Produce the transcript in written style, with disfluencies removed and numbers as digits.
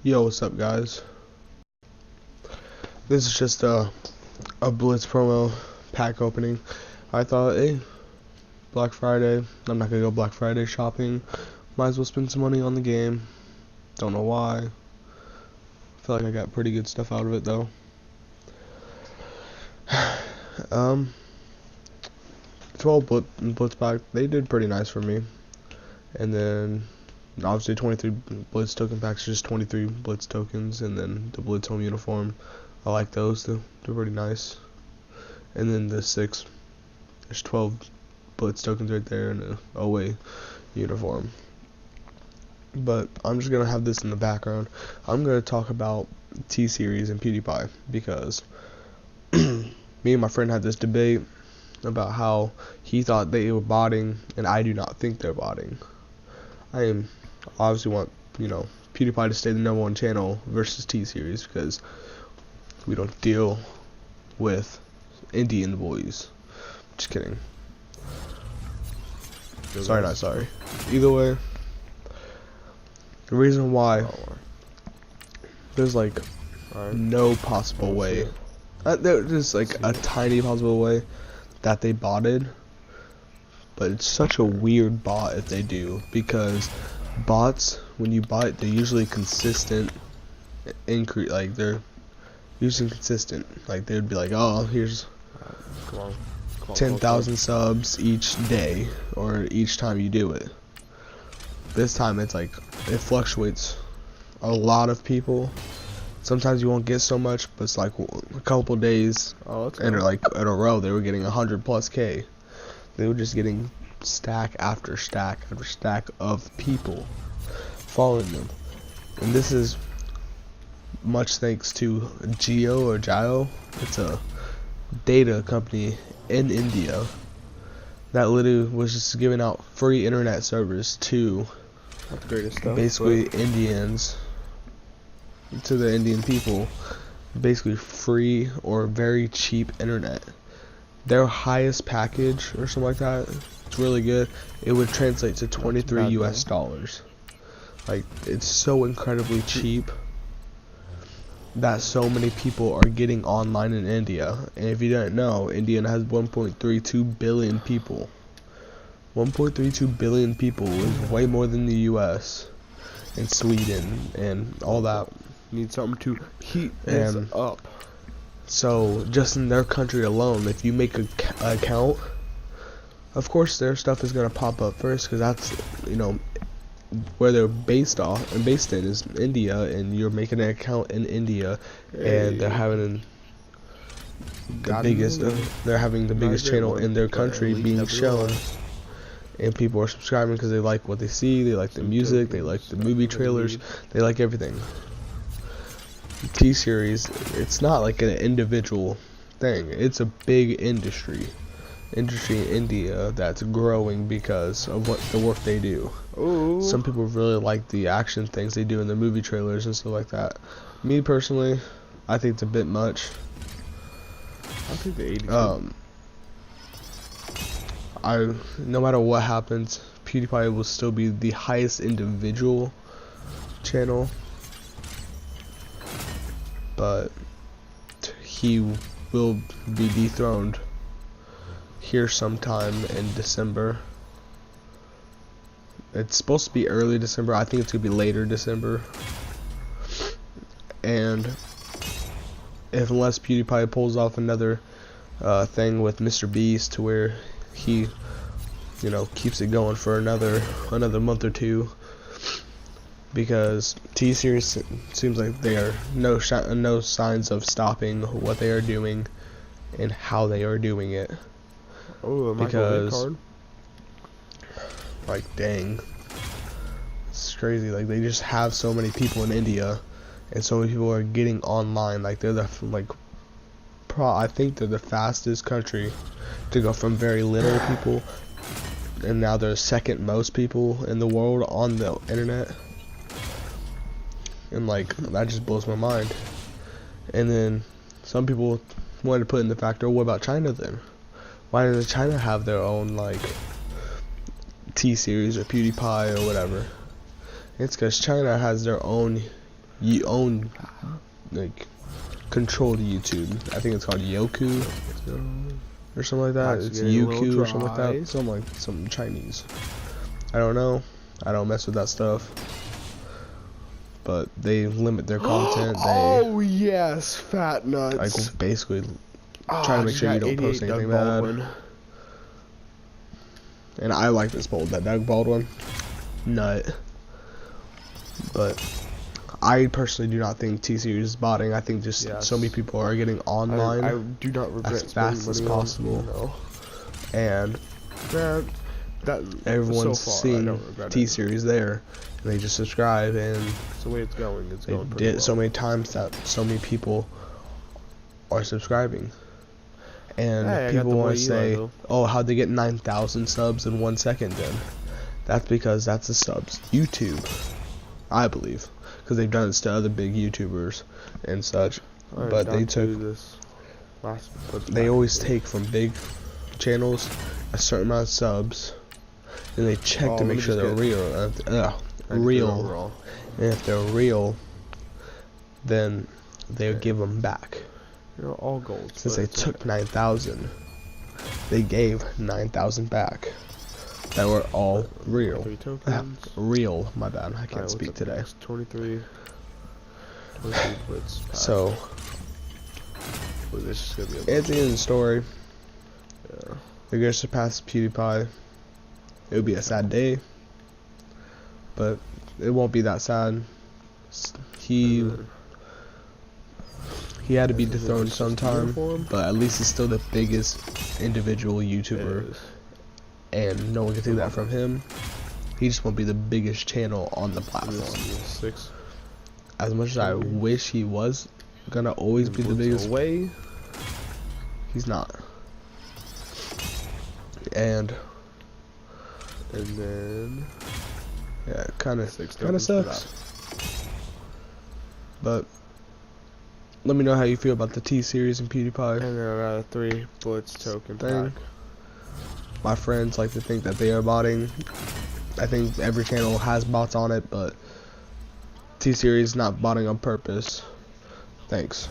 Yo, what's up, guys? This is just a Blitz Promo Pack opening. I thought, hey, Black Friday, I'm not gonna go Black Friday shopping. Might as well spend some money on the game. Don't know why. I feel like I got pretty good stuff out of it, though. 12 Blitz Pack, they did pretty nice for me. And then obviously 23 Blitz token packs, just 23 Blitz tokens, and then the Blitz home uniform. I like those, they're pretty nice. And then the 6, there's 12 Blitz tokens right there and a away uniform. But I'm just gonna have this in the background. I'm gonna talk about T-Series and PewDiePie because me and my friend had this debate about how he thought they were botting, and I do not think they're botting. I obviously want, PewDiePie to stay the #1 channel versus T-Series because we don't deal with Indian boys. Just kidding. Sorry, not sorry. Either way, the reason why there's like no possible way, there's like a tiny possible way that they botted, but it's such a weird bot if they do, because bots, when you bot, they're usually consistent increase, like they're usually consistent. Like they would be like, oh, here's 10,000 subs each day or each time you do it. This time it's like it fluctuates a lot of people. Sometimes you won't get so much, but it's like a couple days and like in a row they were getting 100+K. They were just getting stack after stack after stack of people following them, and this is much thanks to Jio. It's a data company in India that literally was just giving out free internet service to basically Indians, to the Indian people, basically free or very cheap internet. Their highest package or something like that, it's really good, it would translate to 23 US dollars. Like, it's so incredibly cheap that so many people are getting online in India. And if you didn't know, India has 1.32 billion people. 1.32 billion people is way more than the US and Sweden and all that. Need something to heat this up. So just in their country alone, if you make an account, of course their stuff is gonna pop up first, because that's where they're based in is India, and you're making an account in India, and they're having the biggest channel in their country being shown, and people are subscribing because they like what they see, they like the music, they like the movie trailers, they like everything. T-Series, it's not like an individual thing, it's a big industry in India that's growing because of what the work they do. Ooh. Some people really like the action things they do in the movie trailers and stuff like that. Me personally, I think it's a bit much. I think the 80. No matter what happens, PewDiePie will still be the highest individual channel, but he will be dethroned here sometime in December. It's supposed to be early December. I think it's gonna be later December. And unless PewDiePie pulls off another thing with Mr. Beast to where he keeps it going for another month or two, because T-Series seems like they are no signs of stopping what they are doing and how they are doing it. Oh, because like, dang, it's crazy. Like, they just have so many people in India, and so many people are getting online. Like, they're I think they're the fastest country to go from very little people, and now they're the second most people in the world on the internet. And like, that just blows my mind. And then some people wanted to put in the factor, what about China then? Why does China have their own like T-Series or PewDiePie or whatever? It's because China has their own you own, like, control the YouTube. I think it's called Yoku or something like that. It's Youku or something like that. Something Chinese. I don't know. I don't mess with that stuff. But they limit their content. Oh yes, fat nuts. Like basically try to make sure you don't post anything bad. And I like this bold, that Doug Baldwin nut. But I personally do not think T-Series is botting. I think just so many people are getting online I do not regret as fast as possible. And that everyone's so far, seeing T-Series there, and they just subscribe, and it's the way it's going. It's going they pretty did well. so many times that so many people are subscribing. And people want to say, oh, how'd they get 9,000 subs in 1 second then? That's because that's the subs YouTube, I believe, because they've done it to other big YouTubers and such. But they took this they always take from big channels a certain amount of subs, and they check to make sure they're real. Real. And if they're real, then they'll give them back. All gold. Since they took 9,000, they gave 9,000 back. That were all real. Real. My bad. I can't speak today. 23 Blitz. So this is gonna be at the end of the story, yeah. they're gonna surpass PewDiePie. It would be a sad day, but it won't be that sad. He had to be dethroned sometime, but at least he's still the biggest individual YouTuber, and no one can take that from him. He just won't be the biggest channel on the platform. As much as I wish he was gonna always be the biggest, he's not. And then yeah, it kind of sucks. But let me know how you feel about the T-Series and PewDiePie. And then I got a 3 Blitz token pack. My friends like to think that they are botting. I think every channel has bots on it, but T-Series not botting on purpose. Thanks.